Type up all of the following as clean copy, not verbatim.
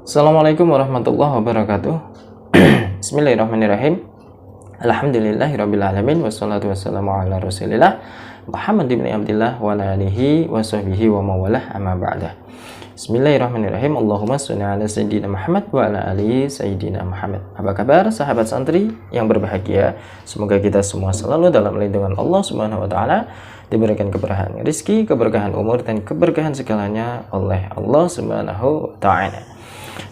Assalamualaikum warahmatullahi wabarakatuh. Bismillahirrahmanirrahim. Alhamdulillahirabbil alamin wassalatu wassalamu ala Rasulillah Muhammad ibn Abdillah wa ala alihi wa sahbihi wa mawalah amma ba'dah. Bismillahirrahmanirrahim. Allahumma sholli ala sayyidina Muhammad wa ala alihi sayyidina Muhammad. Apa kabar sahabat santri yang berbahagia? Semoga kita semua selalu dalam lindungan Allah Subhanahu wa taala, diberikan keberkahan rezeki, keberkahan umur dan keberkahan segalanya oleh Allah Subhanahu wa taala.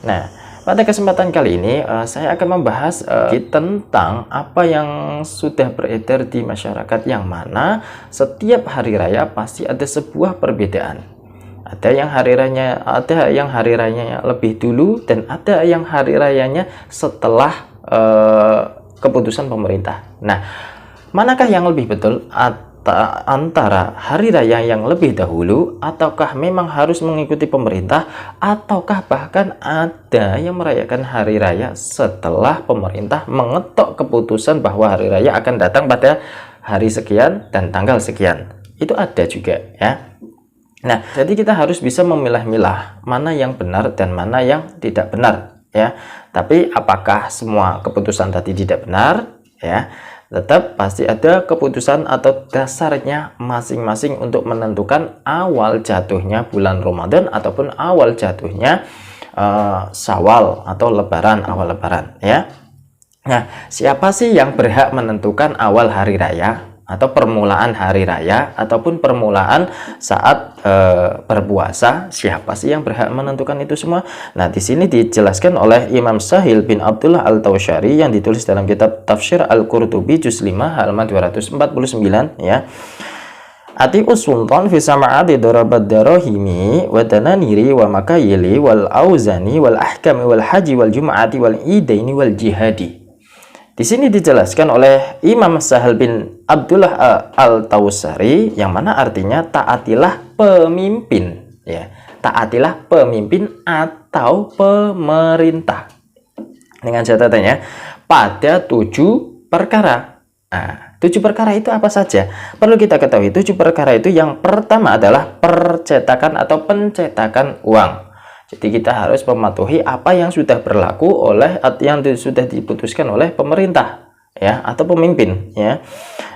Nah, pada kesempatan kali ini saya akan membahas tentang apa yang sudah beredar di masyarakat, yang mana setiap hari raya pasti ada sebuah perbedaan. Ada yang hari rayanya lebih dulu dan ada yang hari rayanya setelah keputusan pemerintah. Nah, manakah yang lebih betul? Antara hari raya yang lebih dahulu, ataukah memang harus mengikuti pemerintah, ataukah bahkan ada yang merayakan hari raya setelah pemerintah mengetok keputusan bahwa hari raya akan datang pada hari sekian dan tanggal sekian. Itu ada juga, ya. Nah, jadi kita harus bisa memilah-milah mana yang benar dan mana yang tidak benar, ya. Tapi apakah semua keputusan tadi tidak benar, ya? Tetap pasti ada keputusan atau dasarnya masing-masing untuk menentukan awal jatuhnya bulan Ramadan ataupun awal jatuhnya Syawal atau Lebaran, awal Lebaran, ya. Nah, siapa sih yang berhak menentukan awal hari raya atau permulaan hari raya ataupun permulaan saat berpuasa? Siapa sih yang berhak menentukan itu semua? Nah, di sini dijelaskan oleh Imam Sahil bin Abdullah Al-Tausyari yang ditulis dalam kitab Tafsir Al-Qurtubi juz 5 halaman 249, ya. Ati'us sultan fi sama'ati darabat darahimi wa dananiri wa makayili wal auzani wal ahkami wal haji wal jum'ati wal idaini wal jihadi. Di sini dijelaskan oleh Imam Sahal bin Abdullah Al-Tausari, yang mana artinya taatilah pemimpin, ya. Taatilah pemimpin atau pemerintah. Dengan catatannya pada 7 perkara. Nah, 7 perkara itu apa saja? Perlu kita ketahui, 7 perkara itu yang pertama adalah percetakan atau pencetakan uang. Jadi kita harus mematuhi apa yang sudah berlaku oleh yang sudah diputuskan oleh pemerintah, ya, atau pemimpin, ya.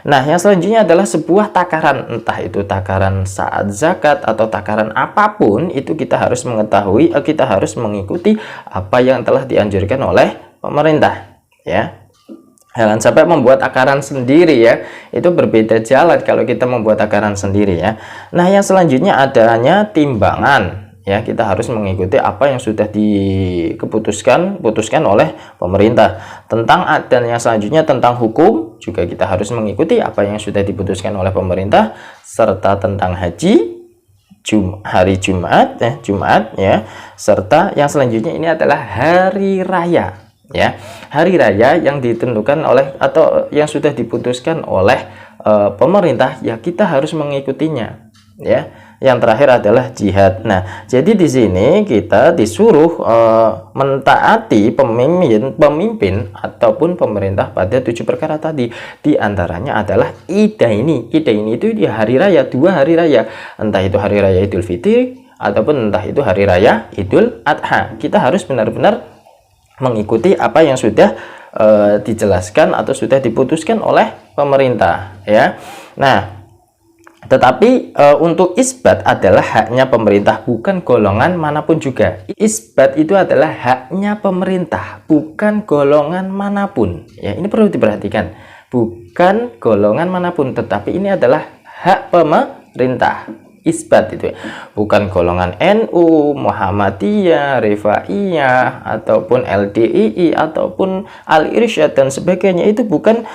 Nah, yang selanjutnya adalah sebuah takaran, entah itu takaran saat zakat atau takaran apapun, itu kita harus mengetahui, kita harus mengikuti apa yang telah dianjurkan oleh pemerintah, ya. Jangan sampai membuat takaran sendiri, ya. Itu berbeda jalan kalau kita membuat takaran sendiri, ya. Nah, yang selanjutnya adanya timbangan. Ya, kita harus mengikuti apa yang sudah diputuskan oleh pemerintah. Dan yang selanjutnya tentang hukum juga kita harus mengikuti apa yang sudah diputuskan oleh pemerintah, serta tentang haji, hari Jumat, ya, serta yang selanjutnya ini adalah hari raya, ya. Hari raya yang ditentukan oleh atau yang sudah diputuskan oleh pemerintah, ya, kita harus mengikutinya, ya. Yang terakhir adalah jihad. Nah, jadi di sini kita disuruh mentaati pemimpin ataupun pemerintah pada 7 perkara tadi. Di antaranya adalah idaini. Idaini itu di hari raya, 2 hari raya. Entah itu hari raya Idul Fitri ataupun entah itu hari raya Idul Adha. Kita harus benar-benar mengikuti apa yang sudah dijelaskan atau sudah diputuskan oleh pemerintah, ya. Nah, tetapi untuk isbat adalah haknya pemerintah, bukan golongan manapun juga. Isbat itu adalah haknya pemerintah, bukan golongan manapun. Ya, ini perlu diperhatikan. Bukan golongan manapun, tetapi ini adalah hak pemerintah. Isbat itu, bukan golongan NU, Muhammadiyah, Rifaiyah, ataupun LDII, ataupun Al-Irsyad dan sebagainya. Itu bukan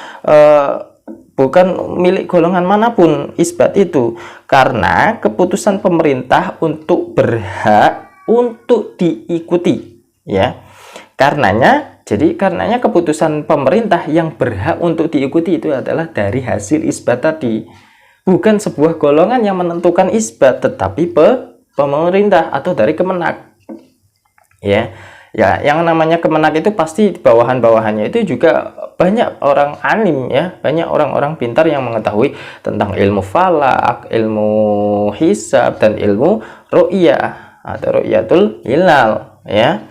milik golongan manapun isbat itu, karena keputusan pemerintah untuk berhak untuk diikuti, ya. Karenanya keputusan pemerintah yang berhak untuk diikuti itu adalah dari hasil isbat tadi, bukan sebuah golongan yang menentukan isbat, tetapi pemerintah atau dari Kemenak, ya. Ya, yang namanya Kemenak itu pasti bawahan-bawahannya itu juga banyak orang alim, ya, banyak orang-orang pintar yang mengetahui tentang ilmu falak, ilmu hisab, dan ilmu ru'yah atau ru'yatul hilal, ya.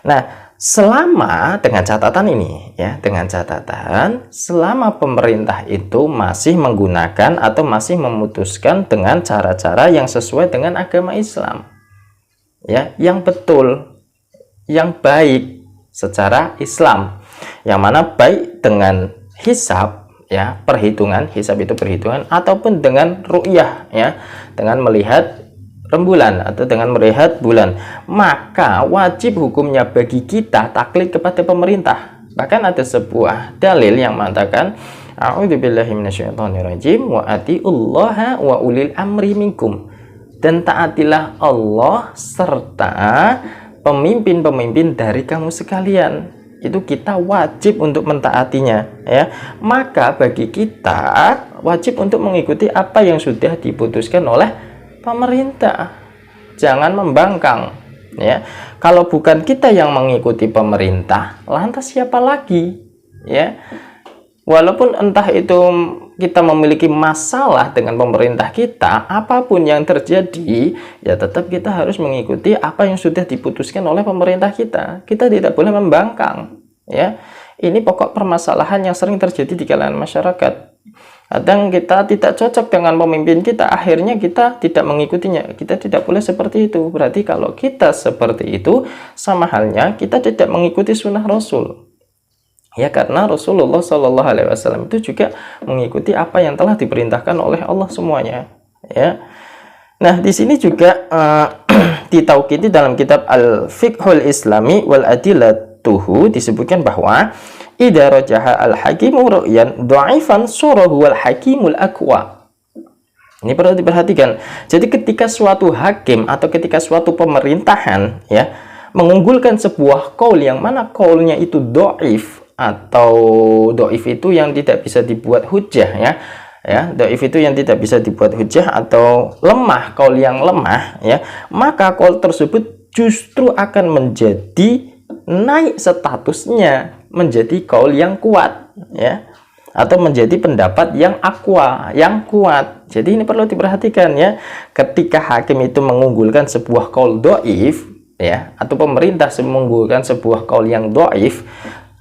Nah, selama dengan catatan ini ya, dengan catatan selama pemerintah itu masih menggunakan atau masih memutuskan dengan cara-cara yang sesuai dengan agama Islam, ya, yang betul, yang baik secara Islam, yang mana baik dengan hisab, ya, perhitungan, hisab itu perhitungan, ataupun dengan ru'yah, ya, dengan melihat rembulan atau dengan melihat bulan, maka wajib hukumnya bagi kita taklid kepada pemerintah. Bahkan ada sebuah dalil yang mengatakan a'udzubillahi minasyaitonirrajim wa atiullaha wa ulil amri minkum, dan taatilah Allah serta pemimpin-pemimpin dari kamu sekalian. Itu kita wajib untuk mentaatinya, ya. Maka bagi kita wajib untuk mengikuti apa yang sudah diputuskan oleh pemerintah. Jangan membangkang, ya. Kalau bukan kita yang mengikuti pemerintah, lantas siapa lagi, ya? Walaupun entah itu kita memiliki masalah dengan pemerintah kita, apapun yang terjadi, ya tetap kita harus mengikuti apa yang sudah diputuskan oleh pemerintah kita. Kita tidak boleh membangkang, ya. Ini pokok permasalahan yang sering terjadi di kalangan masyarakat. Kadang kita tidak cocok dengan pemimpin kita, akhirnya kita tidak mengikutinya. Kita tidak boleh seperti itu. Berarti kalau kita seperti itu, sama halnya kita tidak mengikuti sunnah Rasul. Ya, karena Rasulullah Shallallahu Alaihi Wasallam itu juga mengikuti apa yang telah diperintahkan oleh Allah semuanya. Ya. Nah, di sini juga ditaukidi dalam kitab Al-Fiqhul Islami wal Adillatuhu disebutkan bahwa idza rajaha al-hakimu ru'yan dha'ifan surahu wal hakimul aqwa. Ini perlu diperhatikan. Jadi ketika suatu hakim atau ketika suatu pemerintahan, ya, mengunggulkan sebuah qaul yang mana qaulnya itu dhaif, atau dhaif itu yang tidak bisa dibuat hujjah, ya. Ya, dhaif itu yang tidak bisa dibuat hujjah atau lemah, qaul yang lemah, ya. Maka qaul tersebut justru akan menjadi naik statusnya menjadi qaul yang kuat, ya, atau menjadi pendapat yang aqwa, yang kuat. Jadi ini perlu diperhatikan, ya. Ketika hakim itu mengunggulkan sebuah qaul dhaif, ya, atau pemerintah mengunggulkan sebuah qaul yang dhaif,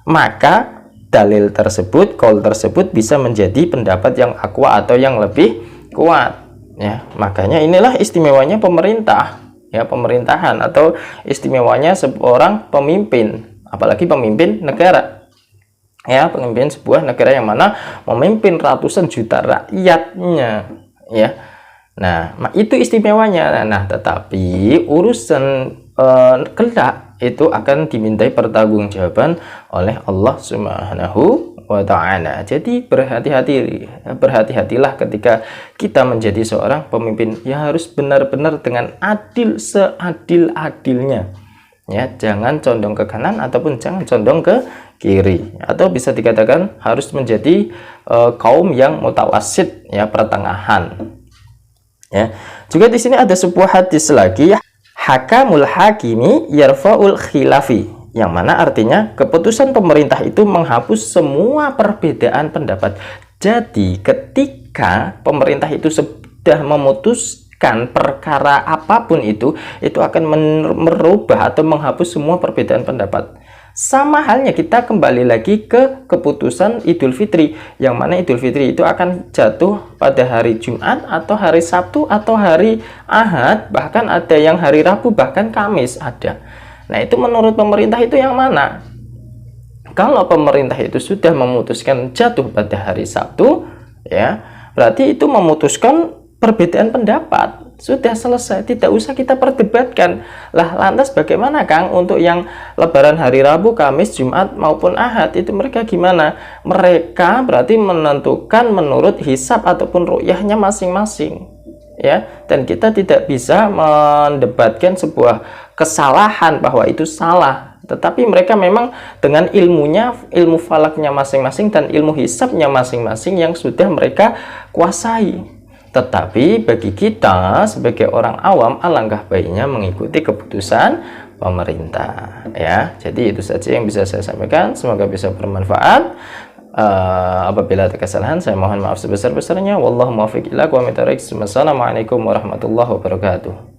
maka dalil tersebut, qaul tersebut bisa menjadi pendapat yang aqwa atau yang lebih kuat, ya. Makanya inilah istimewanya pemerintah, ya, pemerintahan, atau istimewanya seorang pemimpin, apalagi pemimpin negara, ya, pemimpin sebuah negara yang mana memimpin ratusan juta rakyatnya, ya. Nah, itu istimewanya. Nah, tetapi urusan kelak itu akan dimintai pertanggungjawaban oleh Allah Subhanahu wa ta'ala. Jadi berhati-hatilah ketika kita menjadi seorang pemimpin, ya, harus benar-benar dengan adil, seadil-adilnya, ya. Jangan condong ke kanan ataupun jangan condong ke kiri, atau bisa dikatakan harus menjadi kaum yang mutawasid, ya, pertengahan, ya. Juga di sini ada sebuah hadis lagi, ya, hakamul hakimi yarfa'ul khilafi, yang mana artinya keputusan pemerintah itu menghapus semua perbedaan pendapat. Jadi ketika pemerintah itu sudah memutuskan perkara apapun itu akan merubah atau menghapus semua perbedaan pendapat. Sama halnya kita kembali lagi ke keputusan Idul Fitri, yang mana Idul Fitri itu akan jatuh pada hari Jumat atau hari Sabtu atau hari Ahad, bahkan ada yang hari Rabu, bahkan Kamis ada. Nah, itu menurut pemerintah itu yang mana? Kalau pemerintah itu sudah memutuskan jatuh pada hari Sabtu, ya, berarti itu memutuskan perbedaan pendapat. Sudah selesai, tidak usah kita perdebatkan. Lah, lantas bagaimana, Kang, untuk yang lebaran hari Rabu, Kamis, Jumat maupun Ahad, itu mereka gimana? Mereka berarti menentukan menurut hisab ataupun ru'yahnya masing-masing, ya. Dan kita tidak bisa mendebatkan sebuah kesalahan bahwa itu salah. Tetapi mereka memang dengan ilmunya, ilmu falaknya masing-masing dan ilmu hisabnya masing-masing yang sudah mereka kuasai. Tetapi bagi kita sebagai orang awam, alangkah baiknya mengikuti keputusan pemerintah, ya. Jadi itu saja yang bisa saya sampaikan, semoga bisa bermanfaat. Apabila ada kesalahan, saya mohon maaf sebesar-besarnya. Wallahu muwaffiq ila aqwamit thoriq. Wassalamualaikum warahmatullahi wabarakatuh.